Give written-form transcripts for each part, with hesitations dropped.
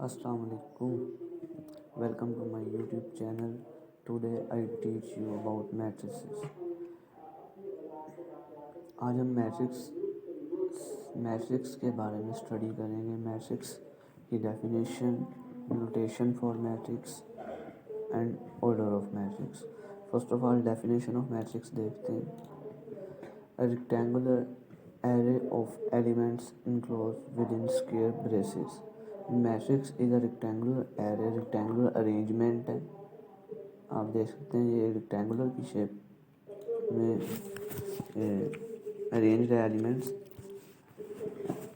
Assalamu alaikum. Welcome to my YouTube channel. Today I teach you about matrices. आज हम matrix के बारे में स्टडी करेंगे. मैट्रिक्स की definition, notation for matrix and order of matrix. First of all definition of matrix देखते हैं. A rectangular array of elements enclosed within square braces. Matrix is a rectangular array, rectangular arrangement है. आप देख सकते हैं ये rectangular की shape में arranged elements,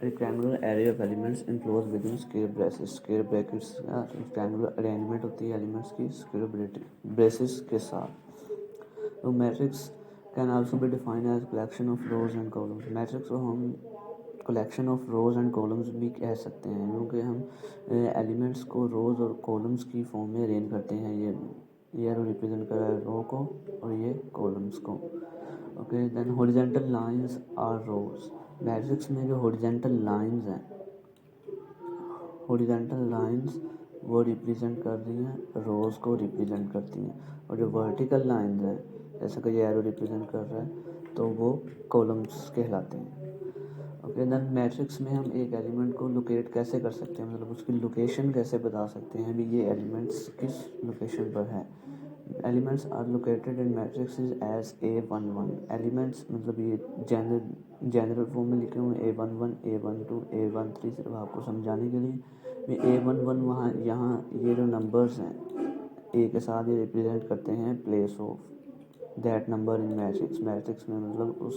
rectangular array of elements enclose within square braces. Square brackets का rectangular arrangement होती है एलिमेंट्स की स्क्वायर ब्रेसेस के साथ. तो matrix can also be defined as collection of rows and columns. Matrix को हम collection of rows and columns भी कह सकते हैं, क्योंकि हम एलिमेंट्स को रोज और कॉलम्स की फॉर्म में अरेंज करते हैं. ये रिप्रेजेंट कर रहा है रो को और ये कॉलम्स को. Okay, then horizontal lines are rows. Matrix में जो हॉरिजॉन्टल लाइंस हैं, हॉरिजॉन्टल लाइंस वो रिप्रेजेंट कर रही हैं रोज को रिप्रेजेंट करती हैं, और जो वर्टिकल लाइंस हैं जैसा कि ये एरो रिप्रेजेंट कर रहा है तो वो कॉलम्स कहलाते हैं. ओके, देन मैट्रिक्स में हम एक एलिमेंट को लोकेट कैसे कर सकते हैं, मतलब उसकी लोकेशन कैसे बता सकते हैं भी ये एलिमेंट्स किस लोकेशन पर है. Elements are located in matrix as A11. Elements मतलब ये जनरल फॉर्म में लिखे हुए A11, A12, A13 सिर्फ आपको समझाने के लिए. A11 वहाँ यहाँ ये जो नंबर्स हैं ए के साथ ये रिप्रेजेंट करते हैं place of that number in matrix. Matrix में मतलब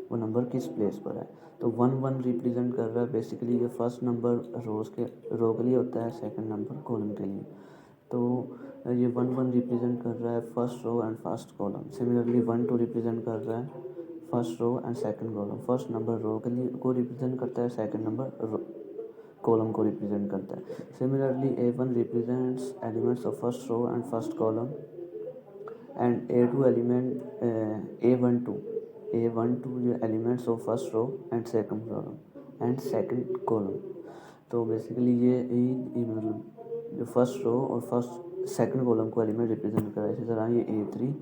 वो नंबर किस प्लेस पर है. तो 1 रिप्रेजेंट कर रहा है बेसिकली ये फर्स्ट नंबर रो के लिए होता है, सेकंड नंबर कॉलम के लिए. तो ये 1 रिप्रेजेंट कर रहा है first row and first column. Similarly 1 2 represent कर रहा है first row and second column. First number row के लिए को रिप्रेजेंट करता है, सेकंड नंबर कॉलम को रिप्रेजेंट करता है. Similarly A1 represents elements of first row and first column and A2 element A12 जो elements of first row and second column. तो बेसिकली ये मतलब जो फर्स्ट रो और फर्स्ट सेकंड कॉलम को एलिमेंट रिप्रेजेंट कर रहा है. इसी तरह ये A3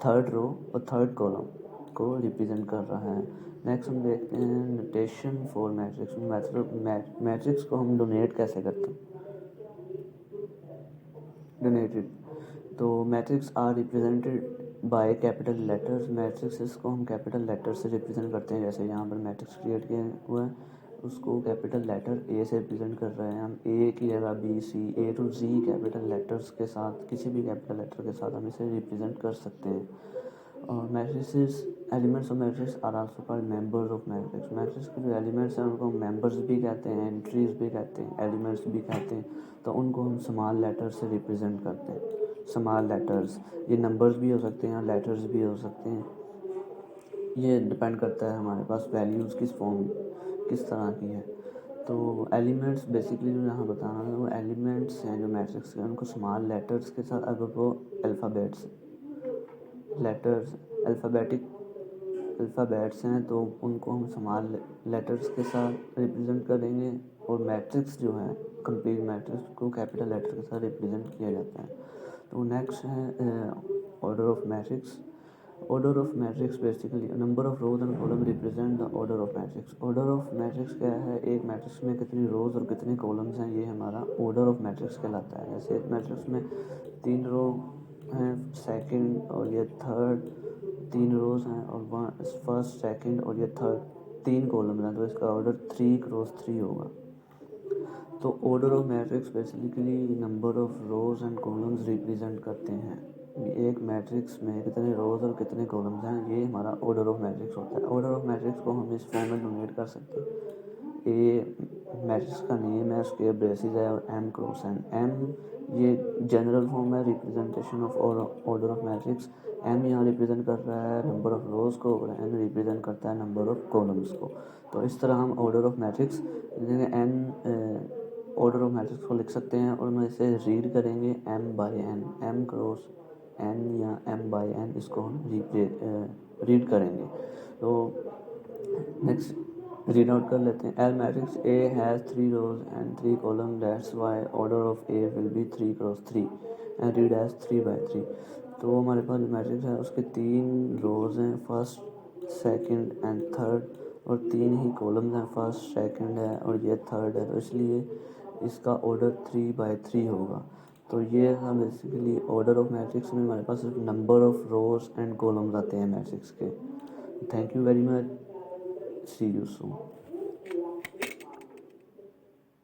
थर्ड रो और थर्ड कॉलम को रिप्रेजेंट कर रहा है. नेक्स्ट हम देखते हैं नोटेशन फॉर मैट्रिक्स. मैट्रिक्स को हम डोनेट कैसे करते हैं. डोनेटेड तो matrix are represented by capital letters. Matrix को हम कैपिटल लेटर से रिप्रेजेंट करते हैं. जैसे यहाँ पर मैट्रिक्स क्रिएट किया हुआ है उसको कैपिटल लेटर ए से रिप्रेजेंट कर रहे हैं हम. ए की जगह B C A to Z capital letters के साथ, किसी भी कैपिटल लेटर के साथ हम इसे रिप्रेजेंट कर सकते हैं. और matrices elements of matrix are also called members of matrix. Matrix के जो एलिमेंट्स हैं उनको मेंबर्स भी कहते हैं, एंट्रीज भी कहते हैं, एलिमेंट्स भी कहते हैं. तो उनको हम स्मॉल लेटर से रिप्रेजेंट करते हैं. स्मॉल लेटर्स ये नंबर्स भी हो सकते हैं और लेटर्स भी हो सकते हैं. ये डिपेंड करता है हमारे पास वैल्यूज़ किस तरह की है. तो एलिमेंट्स बेसिकली जो यहाँ बताना है वो एलिमेंट्स हैं जो मैट्रिक्स के, उनको स्मॉल लेटर्स के साथ, अगर वो लेटर्स अल्फ़ाबेट्स हैं तो उनको हम स्मॉल लेटर्स के साथ रिप्रेजेंट करेंगे. और मैट्रिक्स जो है कंप्लीट मैट्रिक्स को कैपिटल लेटर के साथ रिप्रेजेंट किया जाता है. तो नेक्स्ट है order of matrix. Order of matrix basically number of rows and column represent the order of matrix. Order of matrix क्या है, एक मैट्रिक्स में कितनी रोज और कितने कॉलम्स हैं, ये हमारा ऑर्डर ऑफ मैट्रिक्स कहलाता है. जैसे एक मैट्रिक्स में 3 रो हैं, सेकंड और ये थर्ड 3 रोज हैं, और फर्स्ट सेकंड और ये थर्ड 3 कॉलम हैं, तो इसका ऑर्डर 3 क्रॉस 3 होगा. तो order of matrix basically number of rows and columns represent करते हैं. एक मैट्रिक्स में कितने रोज और कितने कॉलम्स हैं, ये हमारा ऑर्डर ऑफ मैट्रिक्स होता है. ऑर्डर ऑफ मैट्रिक्स को हम इस फॉर्म में डोनेट कर सकते हैं. ए मैट्रिक्स का नेम है, स्क्वायर ब्रेसेस है और M क्रॉस एन. M ये जनरल फॉर्म है representation of order of matrix. M यहाँ रिप्रेजेंट कर रहा है नंबर ऑफ रोज को और N रिप्रेजेंट करता है नंबर ऑफ कॉलम्स को. तो इस तरह हम order of matrix order of matrix को लिख सकते हैं. और हम इसे रीड करेंगे M/N, M क्रॉस N या M/N, इसको हम रीड करेंगे. तो नेक्स्ट रीड आउट कर लेते हैं। Let matrix A has 3 rows and 3 columns, that's why order of A will be 3 cross 3 and read as 3 by 3। तो हमारे पास मैट्रिक्स है, उसके 3 रोज़ हैं, फर्स्ट सेकंड एंड थर्ड, और 3 ही कॉलम्स हैं, फर्स्ट सेकंड है और ये थर्ड है, तो इसलिए इसका ऑर्डर 3 बाई 3 होगा। तो ये हम बेसिकली ऑर्डर ऑफ मैट्रिक्स में हमारे पास number of rows and columns आते हैं मैट्रिक्स के। Thank you very much, see you soon.